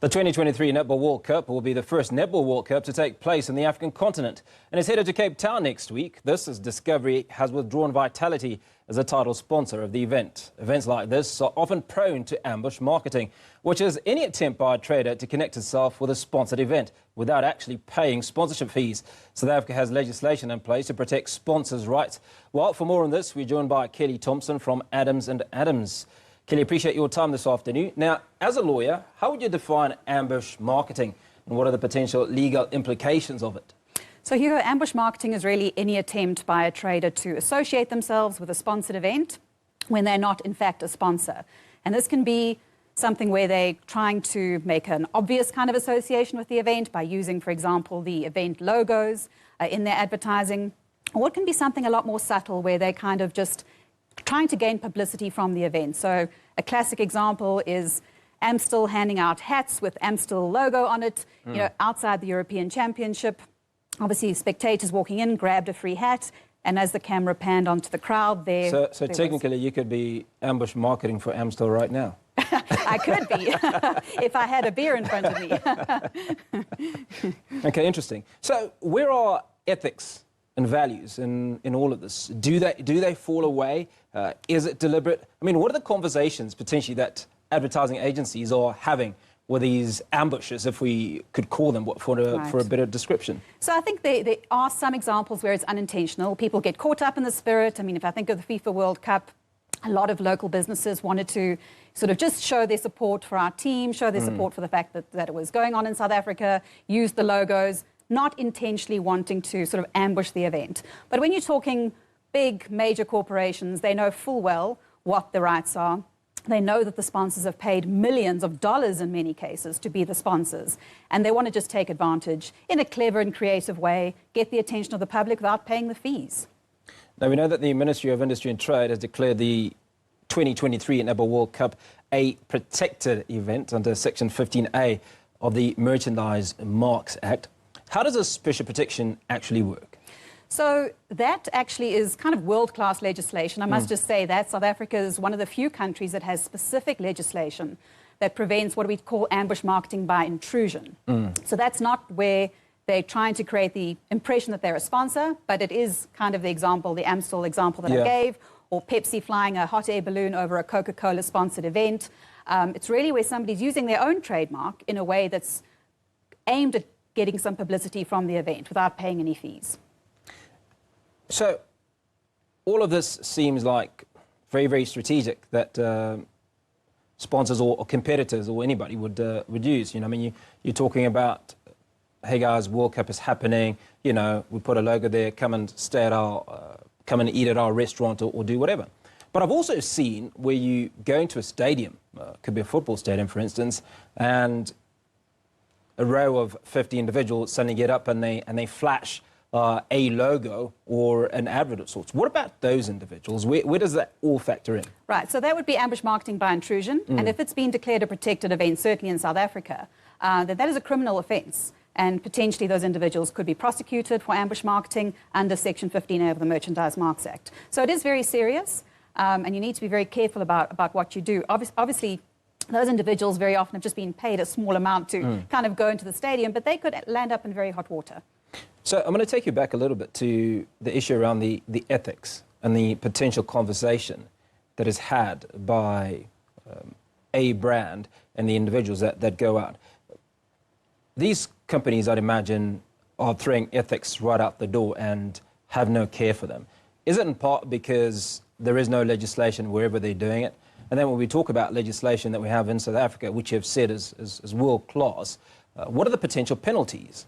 The 2023 Netball World Cup will be the first Netball World Cup to take place in the African continent and is headed to Cape Town next week. This as Discovery has withdrawn Vitality as a title sponsor of the event. Events like this are often prone to ambush marketing, which is any attempt by a trader to connect itself with a sponsored event without actually paying sponsorship fees. South Africa has legislation in place to protect sponsors' rights. Well, for more on this, we're joined by Kelly Thompson from Adams & Adams. Kelly, appreciate your time this afternoon. Now, as a lawyer, how would you define ambush marketing and what are the potential legal implications of it? So, Hugo, ambush marketing is really any attempt by a trader to associate themselves with a sponsored event when they're not, in fact, a sponsor. And this can be something where they're trying to make an obvious kind of association with the event by using, for example, the event logos in their advertising. Or it can be something a lot more subtle where they're kind of just trying to gain publicity from the event. So a classic example is Amstel handing out hats with Amstel logo on it, outside the European Championship. Obviously, spectators walking in grabbed a free hat, and as the camera panned onto the crowd, there technically, you could be ambush marketing for Amstel right now. I could be, if I had a beer in front of me. Okay, interesting. So where are ethics and values in all of this? Do they fall away? Is it deliberate? I mean, what are the conversations potentially that advertising agencies are having with these ambushes, if we could call them, for a better description? So I think there are some examples where it's unintentional. People get caught up in the spirit. I mean, if I think of the FIFA World Cup, a lot of local businesses wanted to sort of just show their support for our team, show their support for the fact that it was going on in South Africa, use the logos, not intentionally wanting to sort of ambush the event. But when you're talking big, major corporations, they know full well what the rights are. They know that the sponsors have paid millions of dollars in many cases to be the sponsors. And they want to just take advantage in a clever and creative way, get the attention of the public without paying the fees. Now, we know that the Ministry of Industry and Trade has declared the 2023 Netball World Cup a protected event under Section 15A of the Merchandise Marks Act. How does this special protection actually work? So that actually is kind of world-class legislation. I must just say that South Africa is one of the few countries that has specific legislation that prevents what we call ambush marketing by intrusion. So that's not where they're trying to create the impression that they're a sponsor, but it is kind of the example, the Amstel example that I gave, or Pepsi flying a hot air balloon over a Coca-Cola sponsored event. It's really where somebody's using their own trademark in a way that's aimed at getting some publicity from the event without paying any fees. So all of this seems like very, very strategic that sponsors or competitors or anybody would use. You know, I mean, you're talking about, hey guys, World Cup is happening. You know, we put a logo there. Come and stay at our, come and eat at our restaurant or do whatever. But I've also seen where you go into a stadium, could be a football stadium, for instance, and a row of 50 individuals suddenly get up and they flash a logo or an advert of sorts. What about those individuals? Where does that all factor in? Right, so that would be ambush marketing by intrusion. And if it's been declared a protected event, certainly in South Africa, then that is a criminal offence. And potentially those individuals could be prosecuted for ambush marketing under Section 15A of the Merchandise Marks Act. So it is very serious, and you need to be very careful about what you do. Obviously, those individuals very often have just been paid a small amount to kind of go into the stadium, but they could land up in very hot water. So I'm going to take you back a little bit to the issue around the ethics and the potential conversation that is had by a brand and the individuals that go out. These companies, I'd imagine, are throwing ethics right out the door and have no care for them. Is it in part because there is no legislation wherever they're doing it? And then when we talk about legislation that we have in South Africa, which you have said is world-class, what are the potential penalties?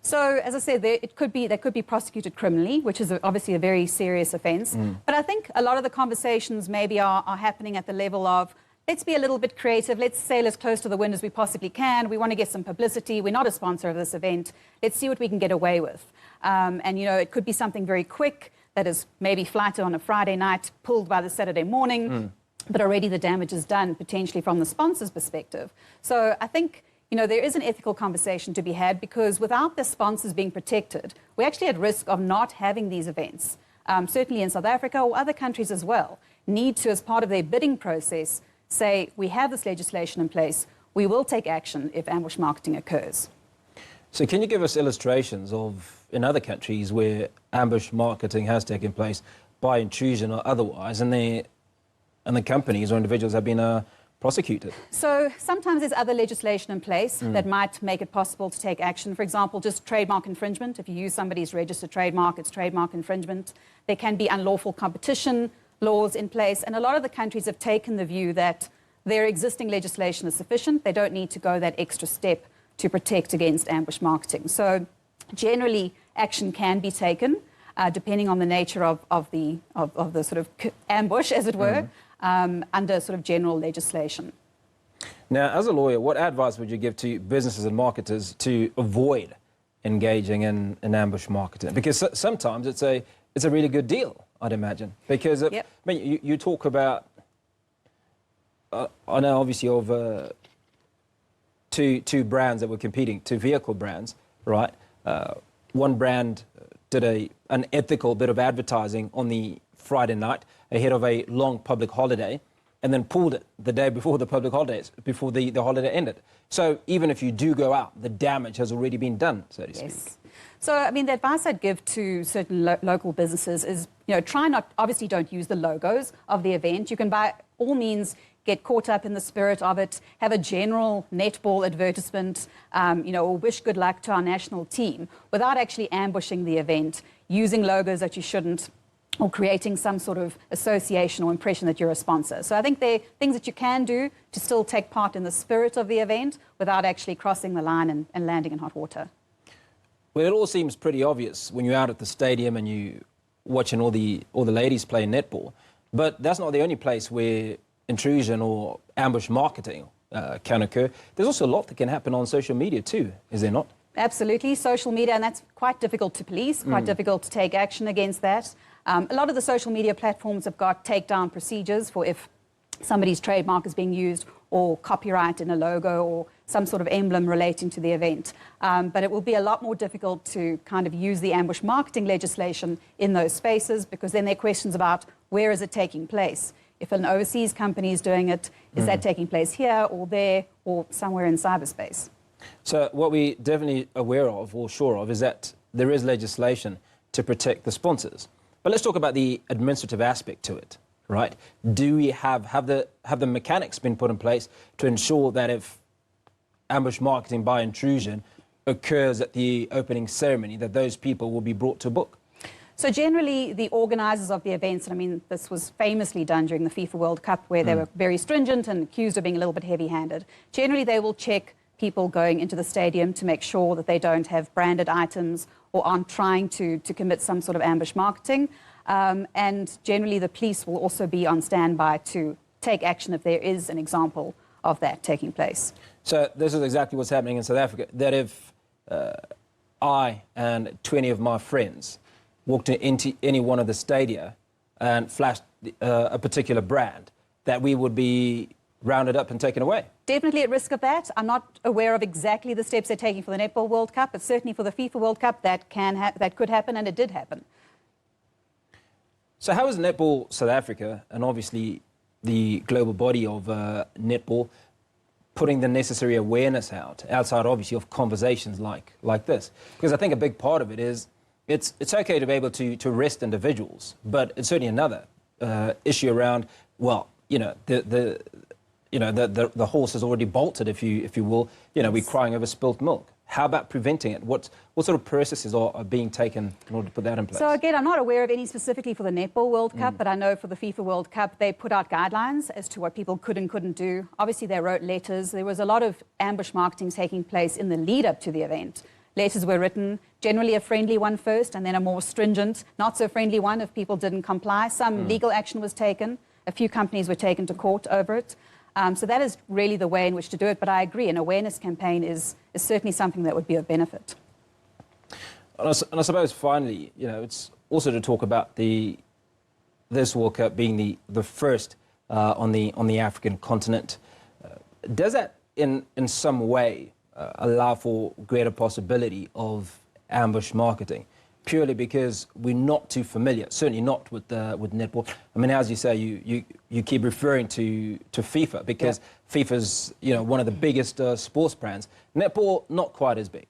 So, as I said, they could be prosecuted criminally, which is obviously a very serious offence. But I think a lot of the conversations maybe are happening at the level of, let's be a little bit creative, let's sail as close to the wind as we possibly can, we want to get some publicity, we're not a sponsor of this event, let's see what we can get away with. And, you know, it could be something very quick that is maybe flighted on a Friday night, pulled by the Saturday morning, but already the damage is done, potentially from the sponsor's perspective. So I think, you know, there is an ethical conversation to be had because without the sponsors being protected, we're actually at risk of not having these events. Certainly in South Africa or other countries as well, need to, as part of their bidding process, say, we have this legislation in place, we will take action if ambush marketing occurs. So can you give us illustrations of, in other countries, where ambush marketing has taken place by intrusion or otherwise, and the companies or individuals have been prosecuted? So sometimes there's other legislation in place that might make it possible to take action. For example, just trademark infringement. If you use somebody's registered trademark, it's trademark infringement. There can be unlawful competition laws in place, and a lot of the countries have taken the view that their existing legislation is sufficient. They don't need to go that extra step to protect against ambush marketing. So generally, action can be taken, depending on the nature of the sort of ambush, as it were, under sort of general legislation. Now, as a lawyer, what advice would you give to businesses and marketers to avoid engaging in ambush marketing? Because sometimes it's a really good deal, I'd imagine. Because I mean, you talk about, I know obviously of two brands that were competing, two vehicle brands, right? One brand did an ethical bit of advertising on the Friday night ahead of a long public holiday, and then pulled it the day before the public holidays, before the holiday ended. So even if you do go out, the damage has already been done, so to speak. So, I mean, the advice I'd give to certain local businesses is, obviously don't use the logos of the event. You can by all means get caught up in the spirit of it, have a general netball advertisement, or wish good luck to our national team without actually ambushing the event, using logos that you shouldn't, or creating some sort of association or impression that you're a sponsor. So I think there are things that you can do to still take part in the spirit of the event without actually crossing the line and landing in hot water. Well, it all seems pretty obvious when you're out at the stadium and you watching all the ladies play netball, but that's not the only place where intrusion or ambush marketing can occur. There's also a lot that can happen on social media too, is there not? Absolutely, social media, and that's quite difficult to police, quite difficult to take action against that. A lot of the social media platforms have got takedown procedures for if somebody's trademark is being used or copyright in a logo or some sort of emblem relating to the event. But it will be a lot more difficult to kind of use the ambush marketing legislation in those spaces, because then there are questions about where is it taking place. If an overseas company is doing it, is that taking place here or there or somewhere in cyberspace? So what we're definitely aware of or sure of is that there is legislation to protect the sponsors. But let's talk about the administrative aspect to it, right? Do we have the mechanics been put in place to ensure that if ambush marketing by intrusion occurs at the opening ceremony, that those people will be brought to book? So generally, the organisers of the events, and I mean, this was famously done during the FIFA World Cup, where they were very stringent and accused of being a little bit heavy-handed. Generally, they will check people going into the stadium to make sure that they don't have branded items or aren't trying to commit some sort of ambush marketing. And generally, the police will also be on standby to take action if there is an example of that taking place. So this is exactly what's happening in South Africa, that if I and 20 of my friends walked into any one of the stadia and flashed a particular brand, that we would be rounded up and taken away. Definitely at risk of that. I'm not aware of exactly the steps they're taking for the Netball World Cup, but certainly for the FIFA World Cup, that could happen, and it did happen. So how is Netball South Africa, and obviously the global body of netball, putting the necessary awareness out, outside obviously of conversations like this? Because I think a big part of it is it's okay to be able to arrest individuals, but it's certainly another issue around, well, the horse has already bolted, if you will. We're crying over spilt milk. How about preventing it? What sort of processes are being taken in order to put that in place? So again, I'm not aware of any specifically for the Netball World Cup, but I know for the FIFA World Cup, they put out guidelines as to what people could and couldn't do. Obviously, they wrote letters. There was a lot of ambush marketing taking place in the lead up to the event. Letters were written, generally a friendly one first, and then a more stringent, not so friendly one if people didn't comply. Some legal action was taken. A few companies were taken to court over it. So that is really the way in which to do it. But I agree, an awareness campaign is certainly something that would be of benefit. And I suppose finally, it's also to talk about this World Cup being the first on the African continent. Does that in some way allow for greater possibility of ambush marketing? purely because we're not too familiar, certainly not with netball. I mean, as you say, you keep referring to FIFA because FIFA's, you know, one of the biggest sports brands. Netball, not quite as big.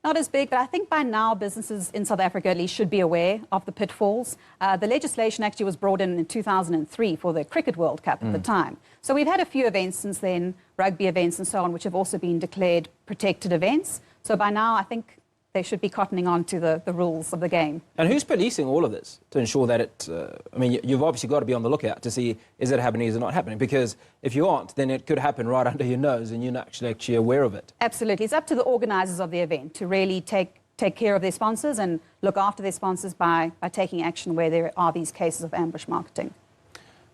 Not as big, but I think by now businesses in South Africa at least should be aware of the pitfalls. The legislation actually was brought in 2003 for the Cricket World Cup at the time. So we've had a few events since then, rugby events and so on, which have also been declared protected events. So by now I think they should be cottoning on to the rules of the game. And who's policing all of this to ensure that it, I mean, you've obviously got to be on the lookout to see, is it happening, is it not happening? Because if you aren't, then it could happen right under your nose and you're not actually aware of it. Absolutely. It's up to the organisers of the event to really take care of their sponsors and look after their sponsors by taking action where there are these cases of ambush marketing.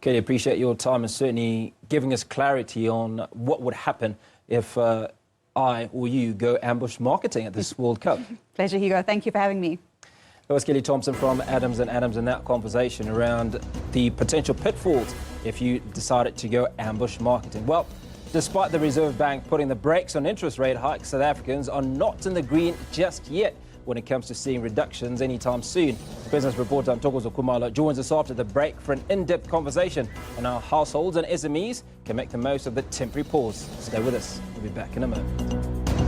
Kelly, appreciate your time and certainly giving us clarity on what would happen if I or you go ambush marketing at this World Cup. Pleasure, Hugo. Thank you for having me. That was Kelly Thompson from Adams and Adams, and that conversation around the potential pitfalls if you decided to go ambush marketing. Well, despite the Reserve Bank putting the brakes on interest rate hikes, South Africans are not in the green just yet when it comes to seeing reductions anytime soon. Business reporter Ntokozo Kumalo joins us after the break for an in-depth conversation on how households and SMEs can make the most of the temporary pause. Stay with us. We'll be back in a moment.